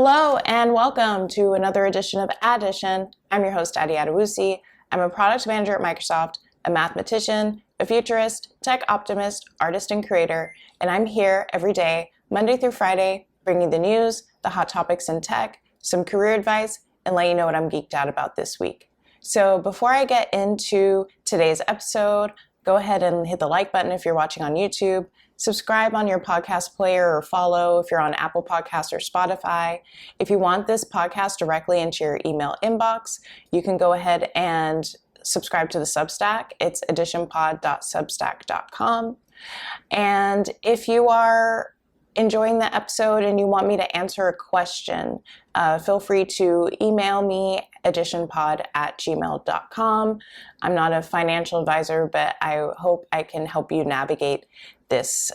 Hello and welcome to another edition of Addition. I'm your host, Addy. I'm a product manager at Microsoft, a mathematician, a futurist, tech optimist, artist, and creator, and I'm here every day, Monday through Friday, bringing the news, the hot topics in tech, some career advice, and let you know what I'm geeked out about this week. So before I get into today's episode, go ahead and hit the like button if you're watching on YouTube. Subscribe on your podcast player or follow if you're on Apple Podcasts or Spotify. If you want this podcast directly into your email inbox, you can go ahead and subscribe to the Substack. It's additionpod.substack.com. And if you are enjoying the episode and you want me to answer a question, feel free to email me additionpod@gmail.com. I'm not a financial advisor, but I hope I can help you navigate this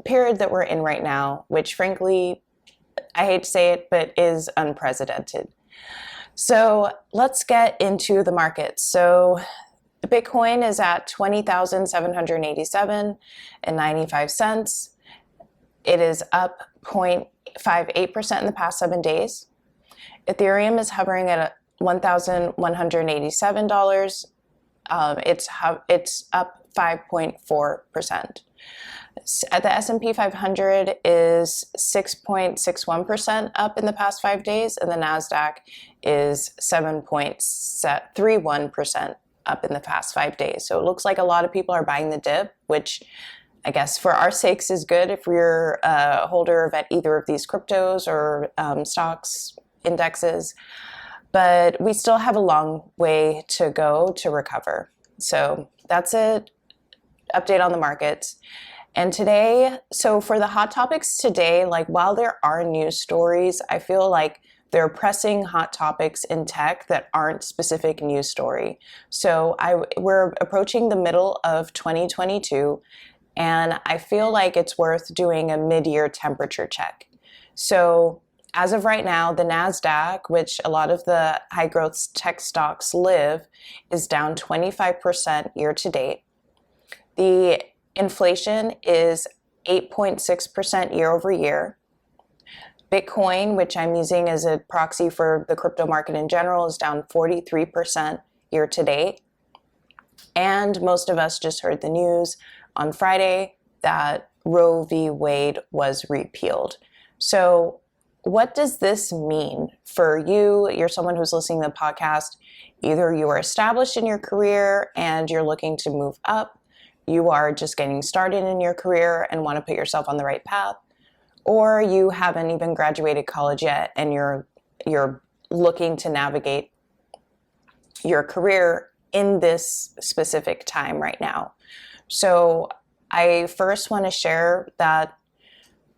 period that we're in right now, which frankly, I hate to say it, but is unprecedented. So let's get into the market. So the Bitcoin is at $20,787.95. It is up 0.58% in the past 7 days. Ethereum is hovering at $1,187. It's up 5.4%. The S&P 500 is 6.61% up in the past 5 days, and the NASDAQ is 7.31% up in the past 5 days. So it looks like a lot of people are buying the dip, which I guess for our sakes is good if you're a holder of either of these cryptos or stocks, indexes. But we still have a long way to go to recover. So that's it. Update on the markets. And today, so for the hot topics today, like while there are news stories, I feel like there are pressing hot topics in tech that aren't specific news story. So we're approaching the middle of 2022, and I feel like it's worth doing a mid-year temperature check. So as of right now, the NASDAQ, which a lot of the high growth tech stocks live, is down 25% year to date. The inflation is 8.6% year over year. Bitcoin, which I'm using as a proxy for the crypto market in general, is down 43% year to date. And most of us just heard the news on Friday that Roe v. Wade was repealed. So what does this mean for you? You're someone who's listening to the podcast. Either you are established in your career and you're looking to move up, you are just getting started in your career and want to put yourself on the right path, or you haven't even graduated college yet and you're looking to navigate your career in this specific time right now. So I first want to share that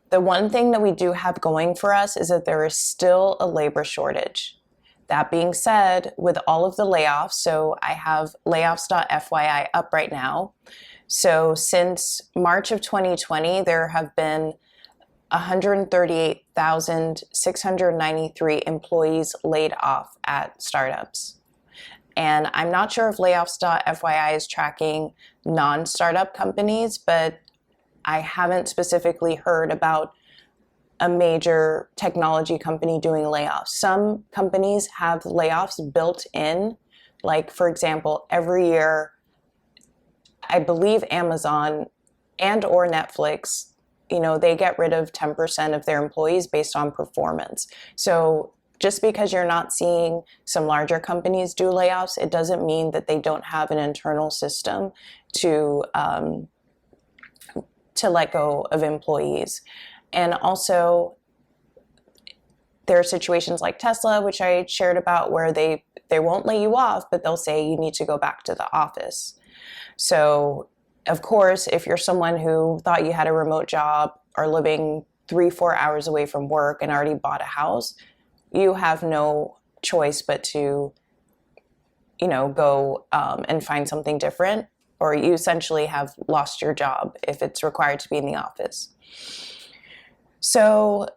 the one thing that we do have going for us is that there is still a labor shortage. That being said, with all of the layoffs, so I have layoffs.fyi up right now. So since March of 2020, there have been 138,693 employees laid off at startups. And I'm not sure if layoffs.fyi is tracking non-startup companies, but I haven't specifically heard about a major technology company doing layoffs. Some companies have layoffs built in, like for example, every year, I believe Amazon and or Netflix, they get rid of 10% of their employees based on performance. So just because you're not seeing some larger companies do layoffs, it doesn't mean that they don't have an internal system to let go of employees. And also, there are situations like Tesla, which I shared about, where they won't lay you off, but they'll say you need to go back to the office. So, of course, if you're someone who thought you had a remote job or living 3-4 hours away from work and already bought a house, you have no choice but to, go and find something different, or you essentially have lost your job if it's required to be in the office. So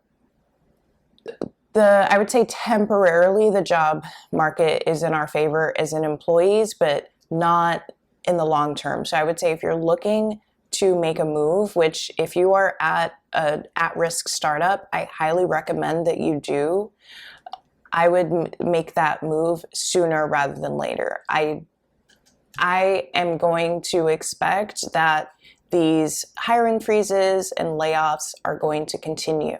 I would say temporarily the job market is in our favor as in employees, but not in the long term. So I would say if you're looking to make a move, which if you are at an at-risk startup, I highly recommend that you do, I would make that move sooner rather than later. I am going to expect that these hiring freezes and layoffs are going to continue,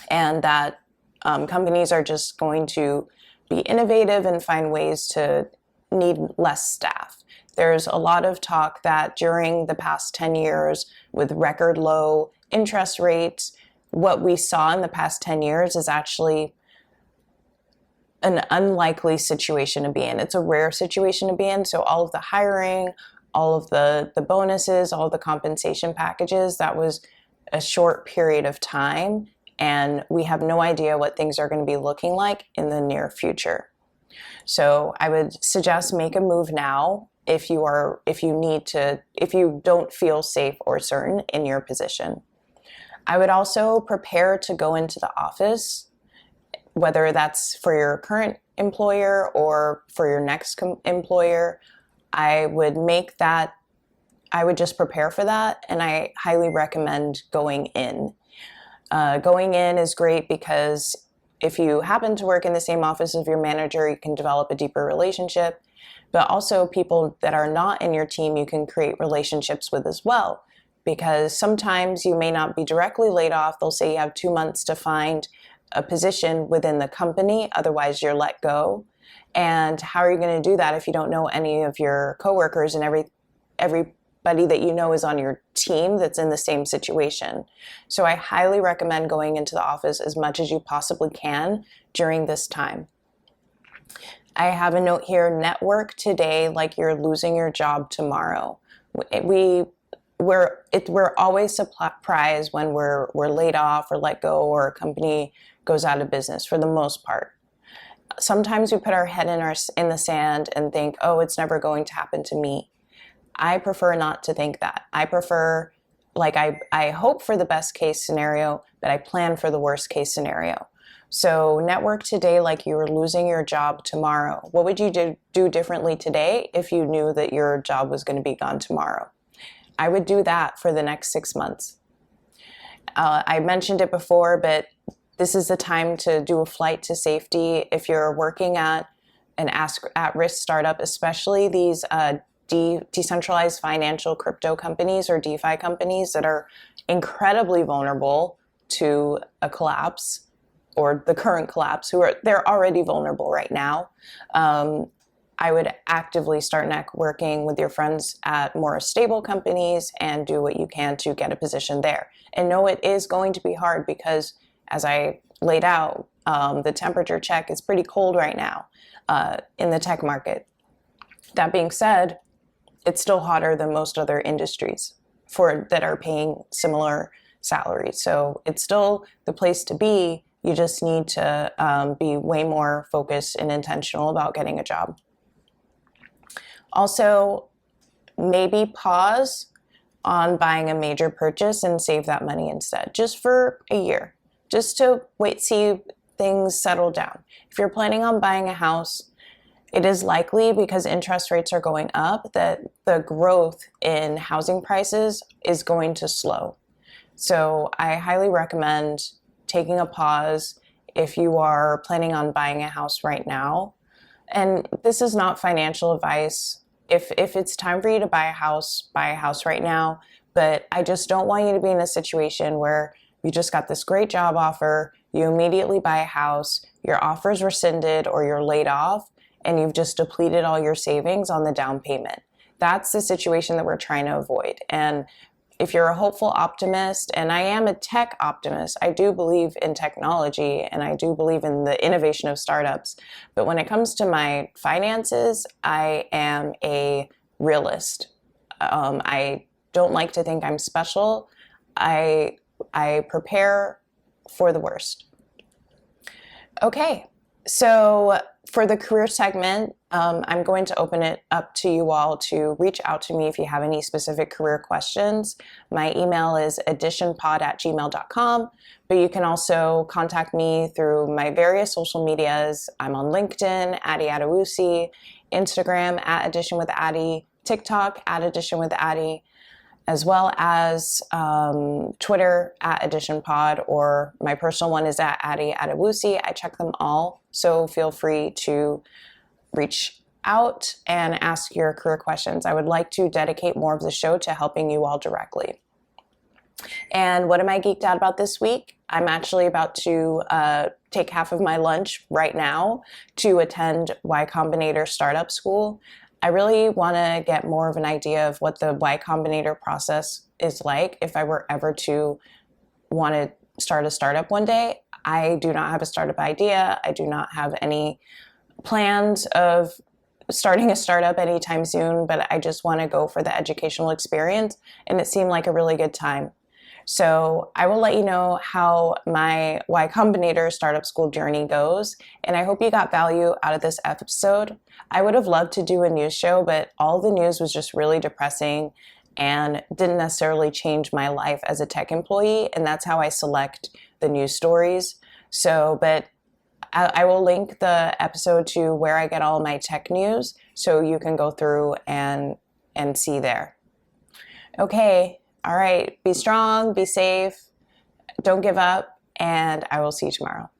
and that companies are just going to be innovative and find ways to need less staff. There's a lot of talk that during the past 10 years with record low interest rates, what we saw in the past 10 years is actually an unlikely situation to be in. It's a rare situation to be in. So all of the hiring, all of the bonuses, all of the compensation packages, that was a short period of time. And we have no idea what things are going to be looking like in the near future. So I would suggest make a move now if you don't feel safe or certain in your position. I would also prepare to go into the office, whether that's for your current employer or for your next employer. I would just prepare for that, and I highly recommend going in. Going in is great because if you happen to work in the same office as your manager, you can develop a deeper relationship, but also people that are not in your team, you can create relationships with as well, because sometimes you may not be directly laid off. They'll say you have 2 months to find a position within the company, otherwise you're let go. And how are you going to do that if you don't know any of your coworkers and everybody that you know is on your team that's in the same situation? So I highly recommend going into the office as much as you possibly can during this time. I have a note here: network today like you're losing your job tomorrow. We're always surprised when we're laid off or let go, or a company goes out of business, for the most part. Sometimes we put our head in the sand and think, oh, it's never going to happen to me. I prefer not to think that. I prefer, I hope for the best case scenario, but I plan for the worst case scenario. So network today like you were losing your job tomorrow. What would you do differently today if you knew that your job was going to be gone tomorrow? I would do that for the next 6 months. I mentioned it before, but this is the time to do a flight to safety. If you're working at an at-risk startup, especially these decentralized financial crypto companies or DeFi companies that are incredibly vulnerable to a collapse or the current collapse, they're already vulnerable right now. I would actively start networking with your friends at more stable companies and do what you can to get a position there. And know it is going to be hard because, as I laid out, the temperature check is pretty cold right now in the tech market. That being said, it's still hotter than most other industries that are paying similar salaries. So it's still the place to be. You just need to be way more focused and intentional about getting a job. Also, maybe pause on buying a major purchase and save that money instead, just for a year, just to see things settle down. If you're planning on buying a house, it is likely, because interest rates are going up, that the growth in housing prices is going to slow. So I highly recommend taking a pause if you are planning on buying a house right now. And this is not financial advice. If it's time for you to buy a house right now. But I just don't want you to be in a situation where you just got this great job offer, you immediately buy a house, your offer's rescinded or you're laid off, and you've just depleted all your savings on the down payment. That's the situation that we're trying to avoid. And if you're a hopeful optimist, and I am a tech optimist, I do believe in technology and I do believe in the innovation of startups. But when it comes to my finances, I am a realist. I don't like to think I'm special. I prepare for the worst. Okay, so for the career segment, I'm going to open it up to you all to reach out to me if you have any specific career questions. My email is additionpod@gmail.com, but you can also contact me through my various social medias. I'm on LinkedIn, Addy Adewusi, Instagram, @additionwithaddy, TikTok, @additionwithaddy. as well as Twitter at AdditionPod, or my personal one is at Addy Adewusi. I check them all, so feel free to reach out and ask your career questions. I would like to dedicate more of the show to helping you all directly. And what am I geeked out about this week? I'm actually about to take half of my lunch right now to attend Y Combinator Startup School. I really want to get more of an idea of what the Y Combinator process is like if I were ever to want to start a startup one day. I do not have a startup idea. I do not have any plans of starting a startup anytime soon, but I just want to go for the educational experience, and it seemed like a really good time. So I will let you know how my Y Combinator startup school journey goes, and I hope you got value out of this episode. I would have loved to do a news show, but all the news was just really depressing and didn't necessarily change my life as a tech employee, and that's how I select the news stories. So, but I will link the episode to where I get all my tech news, so you can go through and see there. Okay. All right, be strong, be safe, don't give up, and I will see you tomorrow.